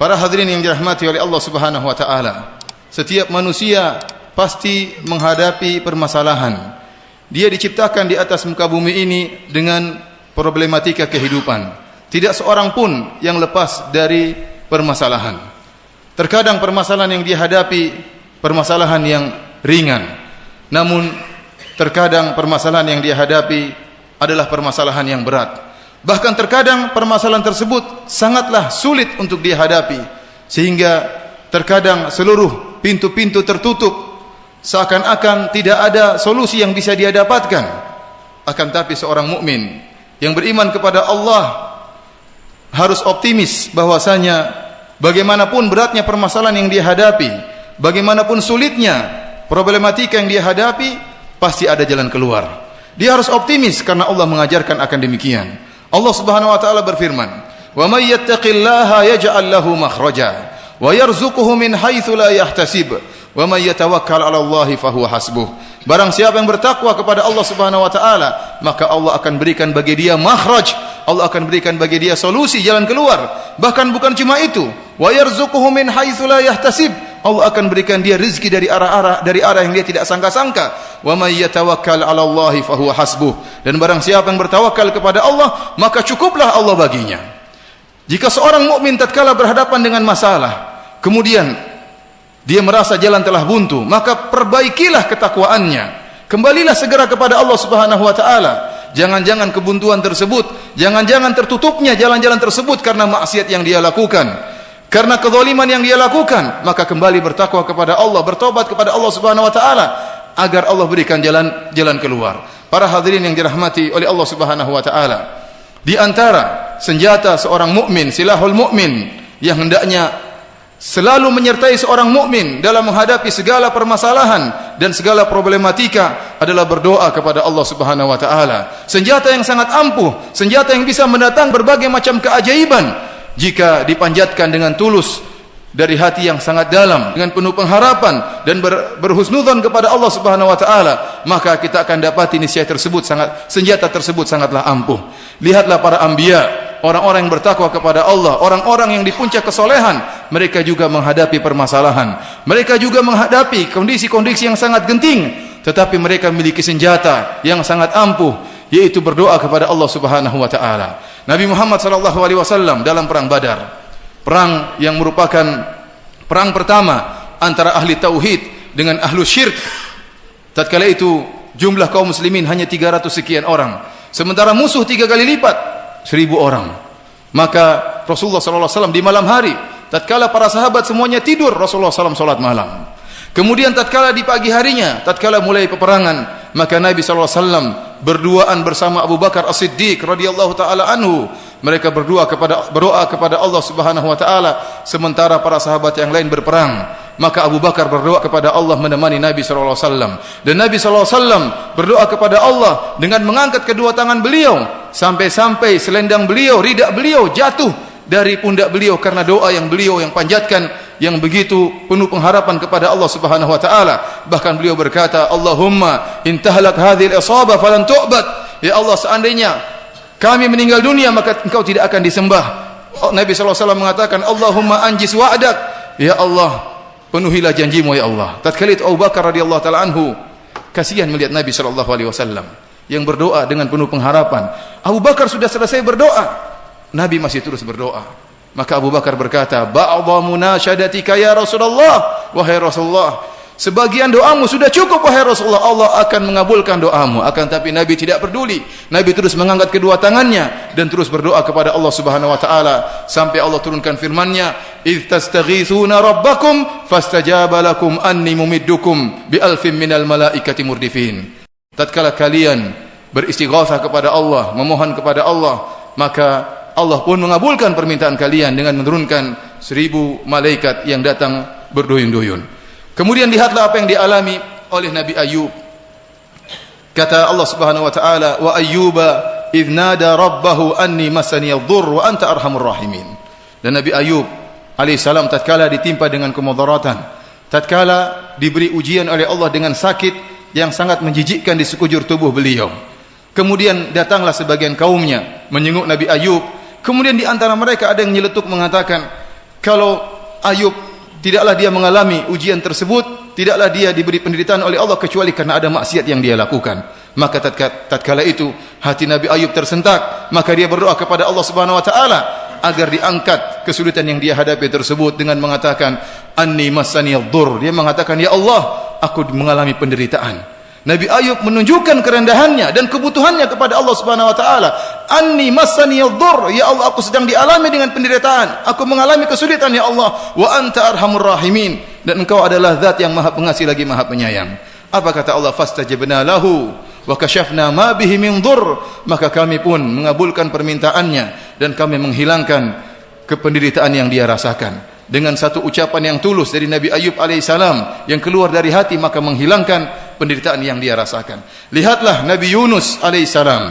Para hadirin yang dirahmati oleh Allah Subhanahu wa taala, setiap manusia pasti menghadapi permasalahan. Dia diciptakan di atas muka bumi ini dengan problematika kehidupan. Tidak seorang pun yang lepas dari permasalahan. Terkadang permasalahan yang dihadapi permasalahan yang ringan. Namun terkadang permasalahan yang dihadapi adalah permasalahan yang berat. Bahkan terkadang permasalahan tersebut sangatlah sulit untuk dihadapi, sehingga terkadang seluruh pintu-pintu tertutup, seakan-akan tidak ada solusi yang bisa dia dapatkan. Akan tapi seorang mukmin yang beriman kepada Allah harus optimis bahwasanya bagaimanapun beratnya permasalahan yang dia hadapi, bagaimanapun sulitnya problematika yang dia hadapi, pasti ada jalan keluar. Dia harus optimis karena Allah mengajarkan akan demikian. Allah Subhanahu wa taala berfirman, "Wa may yattaqillaha yaj'al lahu makhraja wa yarzuquhu min haitsu la yahtasib wa may yatawakkal 'ala Allahi fahuwa hasbuh." Barang siapa yang bertakwa kepada Allah Subhanahu wa taala, maka Allah akan berikan bagi dia makhraj, Allah akan berikan bagi dia solusi, jalan keluar. Bahkan bukan cuma itu, wa yarzuquhu min haitsu la yahtasib, Allah akan berikan dia rezeki dari arah yang dia tidak sangka-sangka. Wa may yatawakkal 'ala Allahi fahuwa hasbuh. Dan barang siapa yang bertawakal kepada Allah, maka cukuplah Allah baginya. Jika seorang mukmin tatkala berhadapan dengan masalah, kemudian dia merasa jalan telah buntu, maka perbaikilah ketakwaannya. Kembalilah segera kepada Allah Subhanahu wa taala. Jangan-jangan kebuntuan tersebut, jangan-jangan tertutupnya jalan-jalan tersebut karena maksiat yang dia lakukan, karena kezaliman yang dia lakukan, maka kembali bertakwa kepada Allah, bertobat kepada Allah Subhanahu wa taala agar Allah berikan jalan keluar. Para hadirin yang dirahmati oleh Allah Subhanahu wa taala, di antara senjata seorang mukmin, silahul mukmin yang hendaknya selalu menyertai seorang mukmin dalam menghadapi segala permasalahan dan segala problematika adalah berdoa kepada Allah Subhanahu wa taala. Senjata yang sangat ampuh, senjata yang bisa mendatang berbagai macam keajaiban jika dipanjatkan dengan tulus dari hati yang sangat dalam, dengan penuh pengharapan dan berhusnudzon kepada Allah Subhanahu wa taala, maka kita akan dapati senjata tersebut sangatlah ampuh. Lihatlah para anbiya, orang-orang yang bertakwa kepada Allah, orang-orang yang di puncak kesolehan, mereka juga menghadapi permasalahan, mereka juga menghadapi kondisi-kondisi yang sangat genting, tetapi mereka memiliki senjata yang sangat ampuh, yaitu berdoa kepada Allah Subhanahu wa taala. Nabi Muhammad sallallahu alaihi wasallam dalam perang Badar, perang yang merupakan perang pertama antara ahli tauhid dengan ahlu syirk. Tatkala itu jumlah kaum muslimin hanya 300 sekian orang, sementara musuh 3 kali lipat, 1000 orang. Maka Rasulullah sallallahu alaihi wasallam di malam hari, tatkala para sahabat semuanya tidur, Rasulullah sallallahu alaihi wasallam salat malam. Kemudian tatkala di pagi harinya, tatkala mulai peperangan, maka Nabi sallallahu alaihi wasallam berduaan bersama Abu Bakar As-Siddiq radhiyallahu taala anhu. Mereka berdoa kepada Allah Subhanahu wa taala sementara para sahabat yang lain berperang. Maka Abu Bakar berdoa kepada Allah menemani Nabi sallallahu alaihi wasallam, dan Nabi sallallahu alaihi wasallam berdoa kepada Allah dengan mengangkat kedua tangan beliau sampai-sampai selendang beliau, ridak beliau jatuh dari pundak beliau karena doa yang beliau yang panjatkan yang begitu penuh pengharapan kepada Allah Subhanahu wa taala. Bahkan beliau berkata, Allahumma intahlak hadhil isabah falan tu'bad. Ya Allah, seandainya kami meninggal dunia maka engkau tidak akan disembah. Nabi sallallahu alaihi wasallam mengatakan, Allahumma anjis wa'dak. Ya Allah, penuhilah janjimu ya Allah. Tatkala itu Abu Bakar radhiyallahu taala anhu kasihan melihat Nabi sallallahu alaihi wasallam yang berdoa dengan penuh pengharapan. Abu Bakar sudah selesai berdoa, Nabi masih terus berdoa. Maka Abu Bakar berkata, ba'dha munasyadatika ya Rasulullah, wahai Rasulullah, sebagian doamu sudah cukup wahai Rasulullah, Allah akan mengabulkan doamu. Akan tapi Nabi tidak peduli. Nabi terus mengangkat kedua tangannya dan terus berdoa kepada Allah Subhanahu wa taala sampai Allah turunkan firman-Nya, "Idz tastaghitsuna rabbakum fastajaba lakum anni mumiddukum bi alfin minal malaikati murdifin." Tatkala kalian beristighatsah kepada Allah, memohon kepada Allah, maka Allah pun mengabulkan permintaan kalian dengan menurunkan 1000 malaikat yang datang berduyun-duyun. Kemudian lihatlah apa yang dialami oleh Nabi Ayub. Kata Allah Subhanahu wa taala, "Wa ayyuba idz nada rabbahu anni masani adh-dhurr wa anta arhamur rahimin." Dan Nabi Ayub alaihissalam tatkala ditimpa dengan kemudaratan, tatkala diberi ujian oleh Allah dengan sakit yang sangat menjijikkan di sekujur tubuh beliau. Kemudian datanglah sebagian kaumnya menyenguk Nabi Ayub. Kemudian di antara mereka ada yang nyeletuk mengatakan, Kalau Ayub tidaklah dia mengalami ujian tersebut, tidaklah dia diberi penderitaan oleh Allah kecuali karena ada maksiat yang dia lakukan. Maka tatkala itu hati Nabi Ayub tersentak, maka dia berdoa kepada Allah Subhanahu wa taala agar diangkat kesulitan yang dia hadapi tersebut dengan mengatakan anni massaniyadh-dhurr. Dia mengatakan, ya Allah, aku mengalami penderitaan. Nabi Ayub menunjukkan kerendahannya dan kebutuhannya kepada Allah Subhanahu wa taala. Anni massaniyadh-dhurr, ya Allah, aku sedang dialami dengan penderitaan, aku mengalami kesulitan, ya Allah. Wa anta arhamur rahimin, dan engkau adalah zat yang maha pengasih lagi maha penyayang. Apa kata Allah? Fastajabna lahu wa kashafna ma bihi min dhurr. Maka kami pun mengabulkan permintaannya dan kami menghilangkan kependeritaan yang dia rasakan. Dengan satu ucapan yang tulus dari Nabi Ayub alaihissalam yang keluar dari hati, maka menghilangkan penderitaan yang dia rasakan. Lihatlah Nabi Yunus alaihissalam.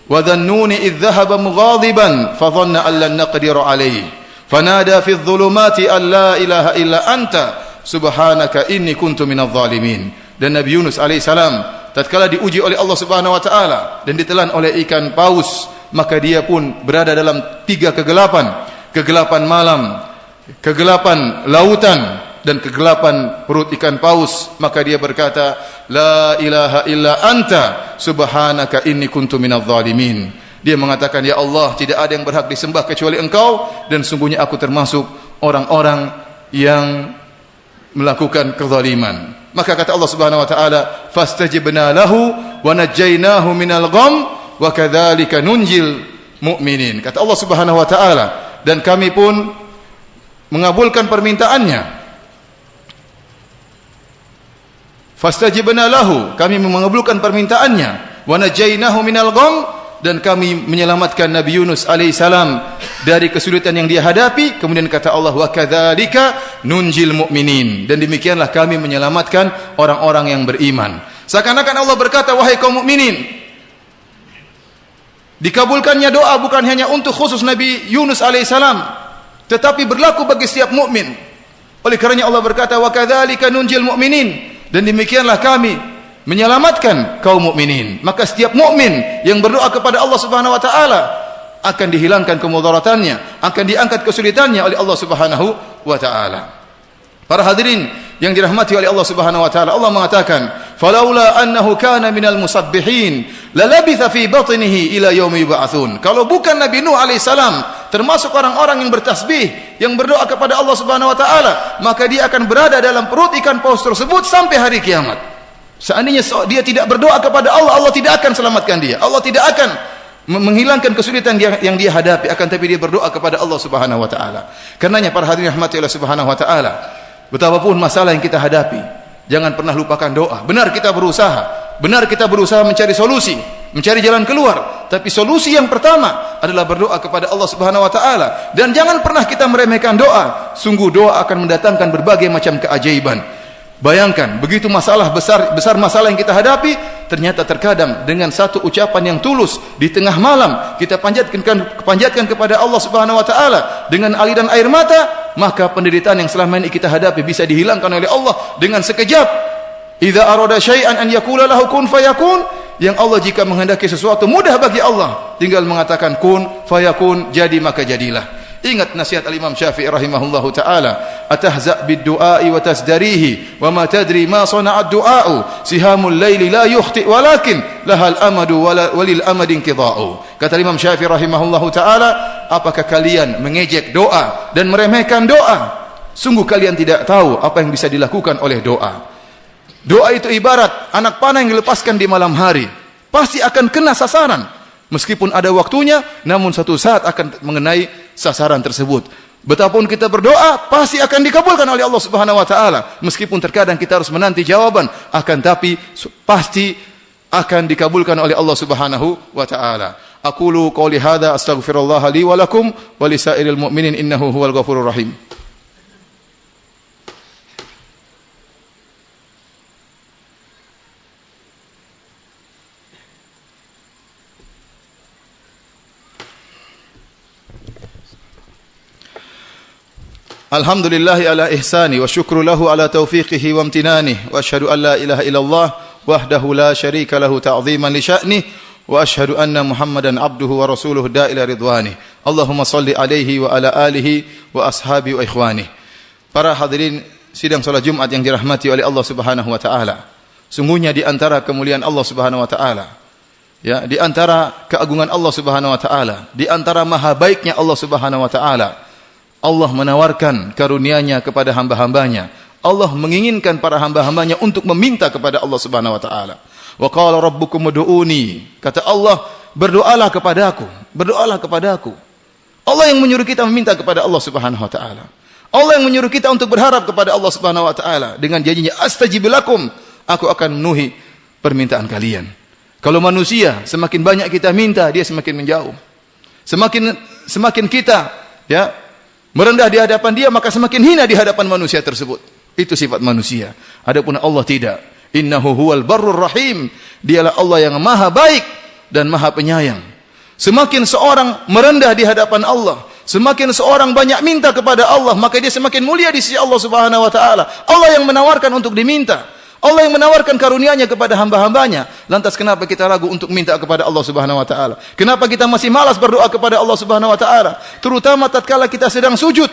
Wa dhannuni idh dhahaba mughadiban fa dhanna an lan naqdir alayhi fanada fi adh-dhulumati an la ilaha illa anta subhanaka inni kuntu minadh dhalimin. Dan Nabi Yunus alaihissalam tatkala diuji oleh Allah Subhanahu wa taala dan ditelan oleh ikan paus, maka dia pun berada dalam 3 kegelapan. Kegelapan malam, kegelapan lautan, dan kegelapan perut ikan paus. Maka dia berkata, la ilaha illa anta subhanaka inni kuntu minadh dhalimin. Dia mengatakan, ya Allah, tidak ada yang berhak disembah kecuali engkau, dan sungguhnya aku termasuk orang-orang yang melakukan kezaliman. Maka kata Allah Subhanahu wa taala, fastajibna lahu wa najjaynahu minal gham wa kadzalika nunjil mu'minin. Kata Allah Subhanahu wa taala, dan kami pun mengabulkan permintaannya. Fastajibna lahu, kami mengabulkan permintaannya. Wa najjaynahu minal gham, dan kami menyelamatkan Nabi Yunus alaihissalam dari kesulitan yang dia hadapi. Kemudian kata Allah, wa kadzalika nunjil mu'minin, dan demikianlah kami menyelamatkan orang-orang yang beriman. Seakan-akan Allah berkata, wahai kaum mukminin, dikabulkannya doa bukan hanya untuk khusus Nabi Yunus alaihissalam, tetapi berlaku bagi setiap mukmin. Oleh karenanya Allah berkata, wa kadzalika nunjil mu'minin, dan demikianlah kami menyelamatkan kaum mukminin. Maka setiap mukmin yang berdoa kepada Allah Subhanahu wa taala akan dihilangkan kemudaratannya, akan diangkat kesulitannya oleh Allah Subhanahu wa taala. Para hadirin yang dirahmati oleh Allah Subhanahu wa taala, Allah mengatakan, "Falaula annahu kana minal musabbihin, lalabitha fi batnihi ila yaumi yub'atsun." Kalau bukan Nabi Nuh alaihissalam termasuk orang-orang yang bertasbih, yang berdoa kepada Allah Subhanahu wa taala, maka dia akan berada dalam perut ikan paus tersebut sampai hari kiamat. Seandainya dia tidak berdoa kepada Allah, Allah tidak akan selamatkan dia. Allah tidak akan menghilangkan kesulitan yang dia hadapi, akan tapi dia berdoa kepada Allah Subhanahu wa taala. Karenanya para hadirin rahmati Allah Subhanahu wa taala, betapapun masalah yang kita hadapi, jangan pernah lupakan doa. Benar kita berusaha mencari solusi, mencari jalan keluar, tapi solusi yang pertama adalah berdoa kepada Allah Subhanahu wa taala. Dan jangan pernah kita meremehkan doa. Sungguh doa akan mendatangkan berbagai macam keajaiban. Bayangkan, begitu masalah besar masalah yang kita hadapi, ternyata terkadang dengan satu ucapan yang tulus di tengah malam kita panjatkan kepada Allah Subhanahu wa taala dengan aliran air mata, maka penderitaan yang selama ini kita hadapi bisa dihilangkan oleh Allah dengan sekejap. Idza arada syai'an an yaqula lahu kun fayakun, yang Allah jika menghendaki sesuatu mudah bagi Allah, tinggal mengatakan kun fayakun, jadi maka jadilah. Ingat nasihat al-Imam Syafi'i rahimahullahu ta'ala, atahza' bid-du'a'i wa tasdarihi wa ma tadri ma sana'ad du'a'u sihamul laili la yukhti walakin lahal amadu walil amadin qida'u. Kata Imam Syafi'i rahimahullahu ta'ala, apakah kalian mengejek doa dan meremehkan doa? Sungguh kalian tidak tahu apa yang bisa dilakukan oleh doa. Doa itu ibarat anak panah yang dilepaskan di malam hari, pasti akan kena sasaran. Meskipun ada waktunya, namun satu saat akan mengenai sasaran tersebut. Betapapun kita berdoa, pasti akan dikabulkan oleh Allah Subhanahu wa taala. Meskipun terkadang kita harus menanti jawaban, akan tapi pasti akan dikabulkan oleh Allah Subhanahu wa taala. Aqulu qouli hadza astaghfirullah li wa lakum wa lisairil mu'minin innahu huwal ghafurur rahim. Alhamdulillahi ala ihsani wa syukru lahu ala taufiqihi wa amtinanihi wa asyhadu an la ilaha illallah wahdahu la syarika lahu ta'ziman li sya'nihi wa asyhadu anna Muhammadan abduhu wa rasuluhu da'ila ridwanih. Allahumma salli alaihi wa ala alihi wa ashabi wa ikhwanih. Para hadirin sidang salat Jumat yang dirahmati oleh Allah Subhanahu wa taala. Sungguhnya di antara kemuliaan Allah Subhanahu wa taala, ya, di antara keagungan Allah Subhanahu wa taala, di antara maha baiknya Allah Subhanahu wa taala, Allah menawarkan karunia-Nya kepada hamba-hambanya. Allah menginginkan para hamba-hambanya untuk meminta kepada Allah Subhanahu wa taala. Wa qala rabbukum ud'uni. Kata Allah, berdoalah kepadaku, berdoalah kepadaku. Allah yang menyuruh kita meminta kepada Allah Subhanahu wa taala. Allah yang menyuruh kita untuk berharap kepada Allah Subhanahu wa taala dengan janjinya, astajib lakum, aku akan memenuhi permintaan kalian. Kalau manusia semakin banyak kita minta, dia semakin menjauh. Semakin kita, ya, merendah di hadapan dia, maka semakin hina di hadapan manusia tersebut. Itu sifat manusia. Adapun Allah tidak. Innahu huwal barrur rahim. Dialah Allah yang maha baik dan maha penyayang. Semakin seorang merendah di hadapan Allah, semakin seorang banyak minta kepada Allah, maka dia semakin mulia di sisi Allah Subhanahu wa taala. Allah yang menawarkan untuk diminta. Allah yang menawarkan karunia-Nya kepada hamba-hambanya. Lantas kenapa kita ragu untuk minta kepada Allah Subhanahu wa taala? Kenapa kita masih malas berdoa kepada Allah Subhanahu wa taala? Terutama tatkala kita sedang sujud.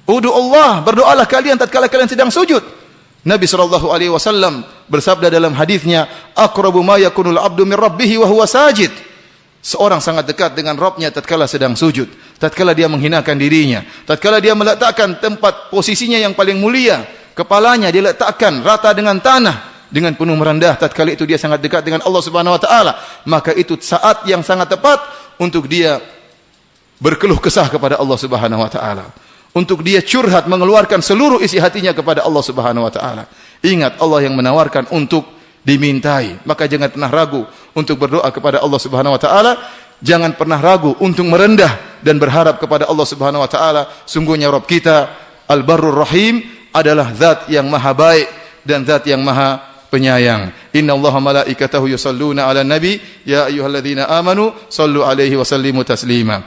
Udu Allah, berdoalah kalian tatkala kalian sedang sujud. Nabi sallallahu alaihi wasallam bersabda dalam hadisnya, aqrabu ma yakunul abdu min rabbih wa huwa sajid. Seorang sangat dekat dengan Rabb-Nya tatkala sedang sujud, tatkala dia menghinakan dirinya, tatkala dia meletakkan tempat posisinya yang paling mulia, kepalanya dia letakkan rata dengan tanah dengan penuh merendah, tatkala itu dia sangat dekat dengan Allah Subhanahu wa taala. Maka itu saat yang sangat tepat untuk dia berkeluh kesah kepada Allah Subhanahu wa taala, untuk dia curhat, mengeluarkan seluruh isi hatinya kepada Allah Subhanahu wa taala. Ingat, Allah yang menawarkan untuk dimintai, maka jangan pernah ragu untuk berdoa kepada Allah Subhanahu wa taala. Jangan pernah ragu untuk merendah dan berharap kepada Allah Subhanahu wa taala. Sungguhnya Rabb kita Al-Barrur Rahim adalah zat yang maha baik dan zat yang maha penyayang. Innallaha malaikatahu yusalluna 'alan nabi ya ayyuhalladzina amanu sallu alaihi wa sallimu taslima.